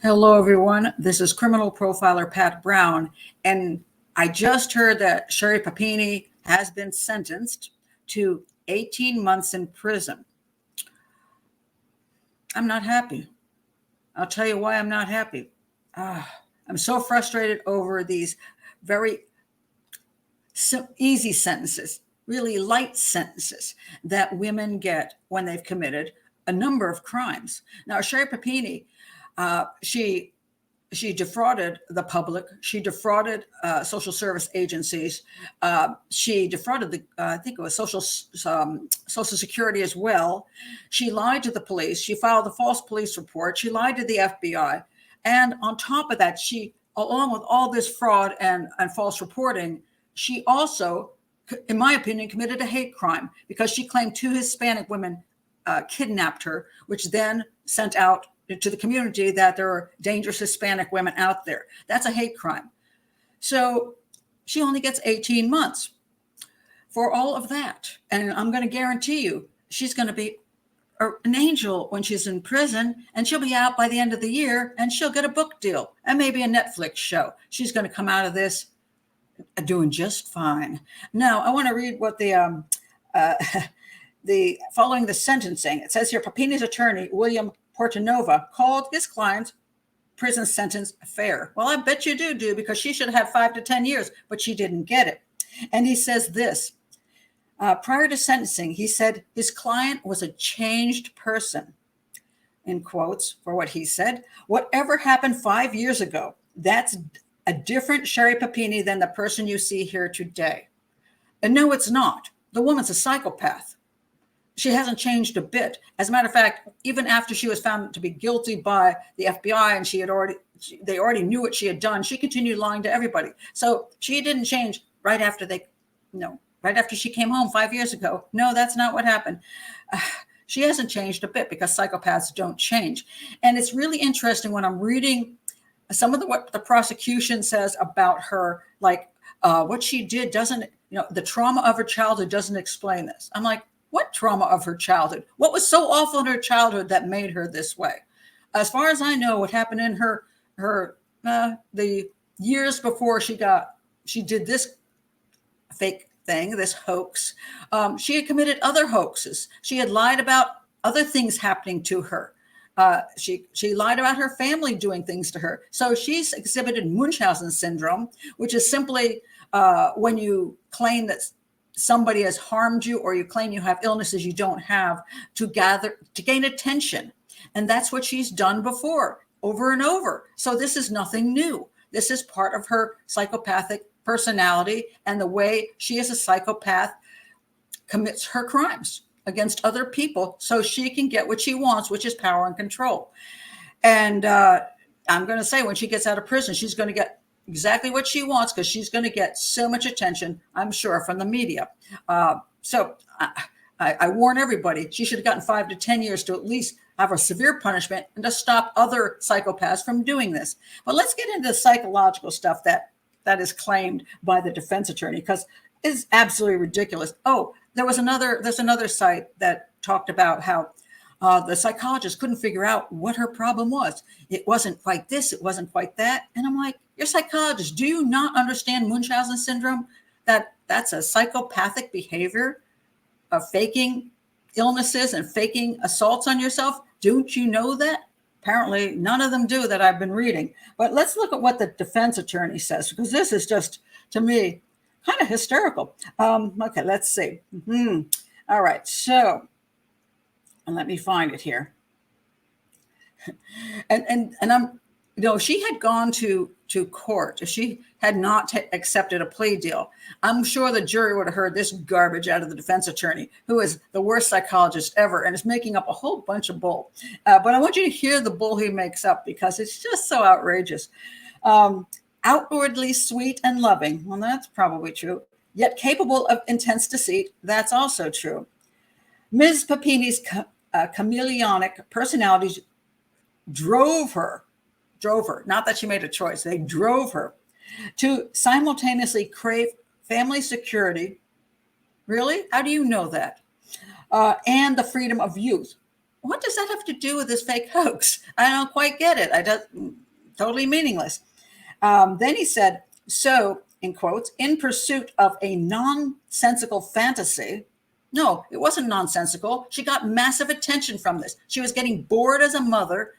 Hello, everyone. This is criminal profiler Pat Brown, and I just heard that Sherri Papini has been sentenced to 18 months in prison. I'm not happy. I'll tell you why I'm not happy. I'm so frustrated over these very easy sentences, really light sentences that women get when they've committed a number of crimes. Now, Sherri Papini, she defrauded the public. She defrauded social service agencies. She defrauded I think it was Social Security as well. She lied to the police. She filed a false police report. She lied to the FBI. And on top of that, she, along with all this fraud and false reporting, she also, in my opinion, committed a hate crime because she claimed two Hispanic women kidnapped her, which then sent out to the community that there are dangerous Hispanic women out there. That's a hate crime. So she only gets 18 months for all of that. And I'm going to guarantee you, she's going to be an angel when she's in prison, and she'll be out by the end of the year, and she'll get a book deal and maybe a Netflix show. She's going to come out of this doing just fine. Now, I want to read what the following the sentencing, it says here, Papini's attorney, William Portanova, called his client's prison sentence fair. Well, I bet you do, because she should have had 5 to 10 years, but she didn't get it. And he says this, prior to sentencing, he said his client was a changed person, in quotes, for what he said. Whatever happened 5 years ago, that's a different Sherri Papini than the person you see here today. And no, it's not. The woman's a psychopath. She hasn't changed a bit. As a matter of fact, even after she was found to be guilty by the FBI and they already knew what she had done, she continued lying to everybody. So she didn't change right after she came home 5 years ago. No, that's not what happened. She hasn't changed a bit because psychopaths don't change. And it's really interesting when I'm reading some of what the prosecution says about her, like what she did doesn't, the trauma of her childhood doesn't explain this. I'm like, what trauma of her childhood? What was so awful in her childhood that made her this way? As far as I know, what happened in the years before she did this fake thing, this hoax, she had committed other hoaxes. She had lied about other things happening to her. She lied about her family doing things to her. So she's exhibited Munchausen syndrome, which is simply when you claim that somebody has harmed you or you claim you have illnesses you don't have to gain attention. And that's what she's done before, over and over. So this is nothing new. This is part of her psychopathic personality and the way she as a psychopath commits her crimes against other people so she can get what she wants, which is power and control. And I'm going to say when she gets out of prison, she's going to get exactly what she wants because she's going to get so much attention, I'm sure, from the media. So I warn everybody, she should have gotten 5 to 10 years to at least have a severe punishment and to stop other psychopaths from doing this. But let's get into the psychological stuff that is claimed by the defense attorney because it's absolutely ridiculous. Oh, there's another site that talked about how the psychologist couldn't figure out what her problem was. It wasn't quite this, it wasn't quite that. And I'm like, you're a psychologist. Do you not understand Munchausen syndrome? That's a psychopathic behavior of faking illnesses and faking assaults on yourself. Don't you know that? Apparently, none of them do that I've been reading. But let's look at what the defense attorney says, because this is just, to me, kind of hysterical. Okay, let's see. All right, so, and let me find it here. And I'm, she had gone to court. If she had not accepted a plea deal, I'm sure the jury would have heard this garbage out of the defense attorney, who is the worst psychologist ever and is making up a whole bunch of bull. But I want you to hear the bull he makes up because it's just so outrageous. Outwardly sweet and loving. Well, that's probably true. Yet capable of intense deceit. That's also true. Ms. Papini's chameleonic personalities drove her, not that she made a choice, they drove her to simultaneously crave family security. Really? How do you know that? And the freedom of youth. what does that have to do with this fake hoax? I don't quite get it. I don't, totally meaningless. Then he said, so, in quotes, in pursuit of a nonsensical fantasy. No, it wasn't nonsensical. She got massive attention from this. She was getting bored as a mother,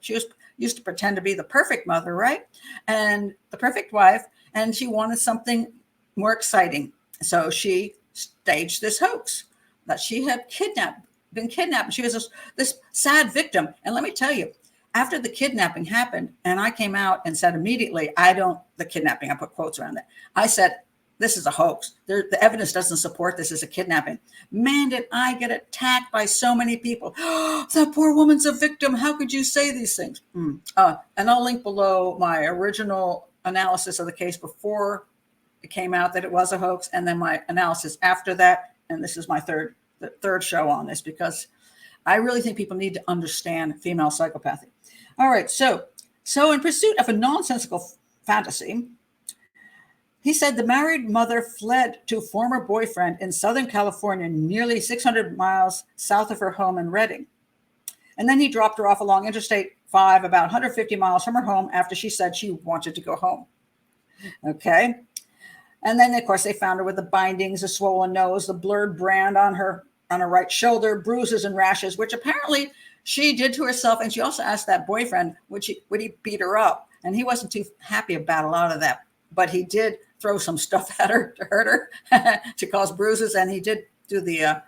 she was used to pretend to be the perfect mother, right? And the perfect wife, and she wanted something more exciting. So she staged this hoax that she had been kidnapped. She was this sad victim. And let me tell you, after the kidnapping happened, and I came out and said immediately, the kidnapping, I put quotes around it. I said, this is a hoax. The evidence doesn't support this as a kidnapping. Man, did I get attacked by so many people. That poor woman's a victim. How could you say these things? And I'll link below my original analysis of the case before it came out that it was a hoax, and then my analysis after that. And this is my third show on this, because I really think people need to understand female psychopathy. All right, so in pursuit of a nonsensical fantasy, he said the married mother fled to a former boyfriend in Southern California, nearly 600 miles south of her home in Redding. And then he dropped her off along Interstate 5, about 150 miles from her home, after she said she wanted to go home. Okay. And then, of course, they found her with the bindings, a swollen nose, the blurred brand on her right shoulder, bruises and rashes, which apparently she did to herself. And she also asked that boyfriend, would he beat her up? And he wasn't too happy about a lot of that. But he did throw some stuff at her to hurt her, to cause bruises. And he did do the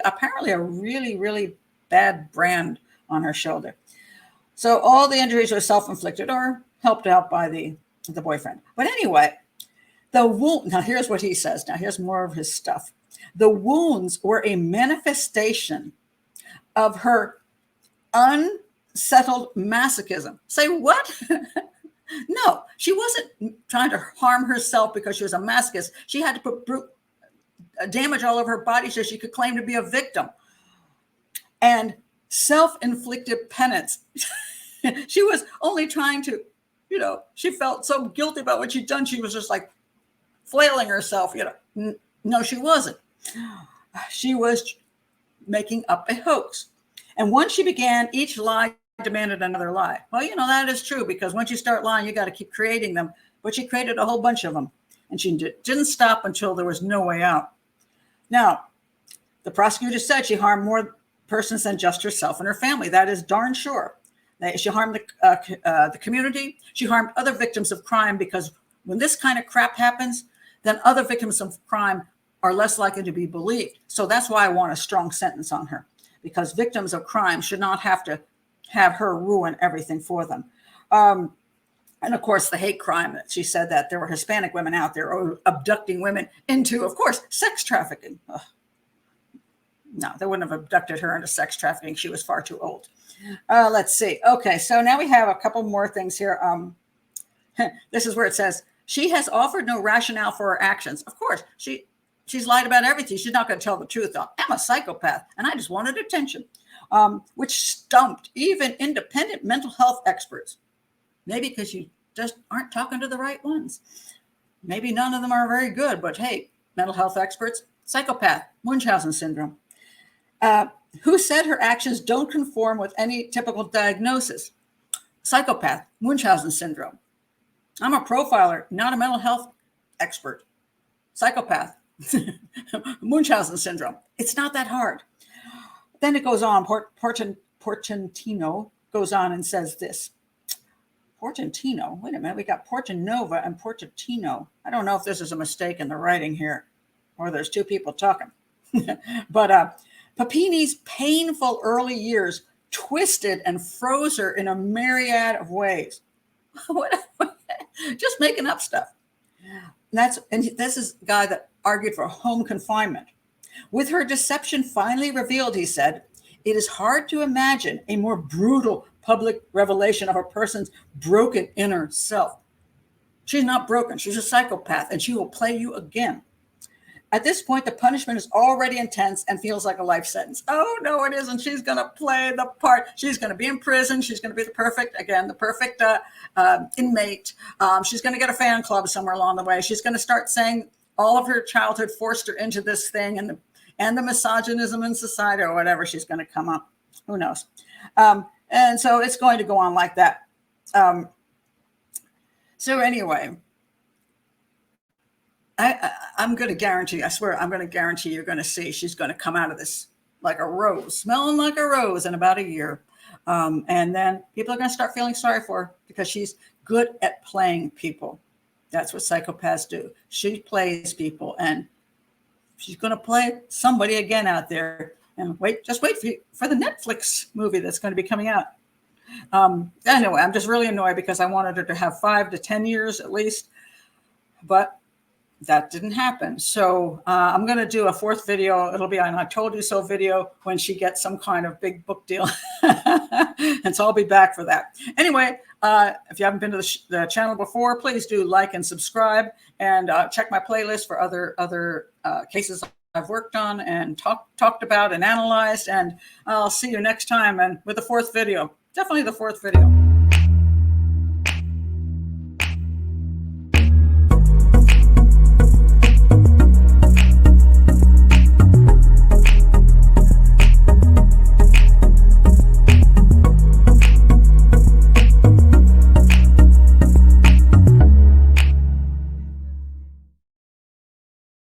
apparently a really bad brand on her shoulder. So all the injuries were self-inflicted or helped out by the boyfriend. But anyway, the wound, now here's what he says. Now here's more of his stuff. The wounds were a manifestation of her unsettled masochism. Say what? No, she wasn't trying to harm herself because she was a masochist. She had to put damage all over her body so she could claim to be a victim. And self-inflicted penance. She was only trying to, she felt so guilty about what she'd done. She was just like flailing herself, No, she wasn't. She was making up a hoax. And once she began, each lie demanded another lie. Well, that is true, because once you start lying, you got to keep creating them. But she created a whole bunch of them. And she didn't stop until there was no way out. Now, the prosecutor said she harmed more persons than just herself and her family. That is darn sure. She harmed the community. She harmed other victims of crime, because when this kind of crap happens, then other victims of crime are less likely to be believed. So that's why I want a strong sentence on her, because victims of crime should not have to have her ruin everything for them. And of course, the hate crime, she said that there were Hispanic women out there abducting women into, of course, sex trafficking. Ugh. No, they wouldn't have abducted her into sex trafficking. She was far too old. Let's see. Okay, so now we have a couple more things here. This is where it says, she has offered no rationale for her actions. Of course, she's lied about everything. She's not going to tell the truth. I'm a psychopath, and I just wanted attention, which stumped even independent mental health experts. Maybe because you just aren't talking to the right ones. Maybe none of them are very good, but hey, mental health experts, psychopath, Munchausen syndrome. Who said her actions don't conform with any typical diagnosis? Psychopath, Munchausen syndrome. I'm a profiler, not a mental health expert. Psychopath, Munchausen syndrome. It's not that hard. Then it goes on. Portantino goes on and says this. Portantino. Wait a minute. We got Portanova and Portantino. I don't know if this is a mistake in the writing here, or there's two people talking. But Papini's painful early years twisted and froze her in a myriad of ways. Just making up stuff. And this is a guy that argued for home confinement. With her deception finally revealed, he said, it is hard to imagine a more brutal public revelation of a person's broken inner self. She's not broken. She's a psychopath, and she will play you again. At this point, the punishment is already intense and feels like a life sentence. Oh, no, it isn't. She's going to play the part. She's going to be in prison. She's going to be the perfect inmate. She's going to get a fan club somewhere along the way. She's going to start saying all of her childhood forced her into this thing, and the misogynism in society or whatever she's going to come up. Who knows? And so it's going to go on like that. So anyway, I'm going to guarantee, I swear, I'm going to guarantee you're going to see she's going to come out of this like a rose, smelling like a rose in about a year. And then people are going to start feeling sorry for her because she's good at playing people. That's what psychopaths do. She plays people, and she's going to play somebody again out there. And just wait for the Netflix movie that's going to be coming out. Anyway, I'm just really annoyed because I wanted her to have 5 to 10 years at least, but that didn't happen. So I'm going to do a 4th video. It'll be an I Told You So video when she gets some kind of big book deal. And so I'll be back for that. Anyway, if you haven't been to the channel before, please do like and subscribe, and check my playlist for other cases I've worked on and talked about and analyzed. And I'll see you next time, and with the 4th video. Definitely the 4th video.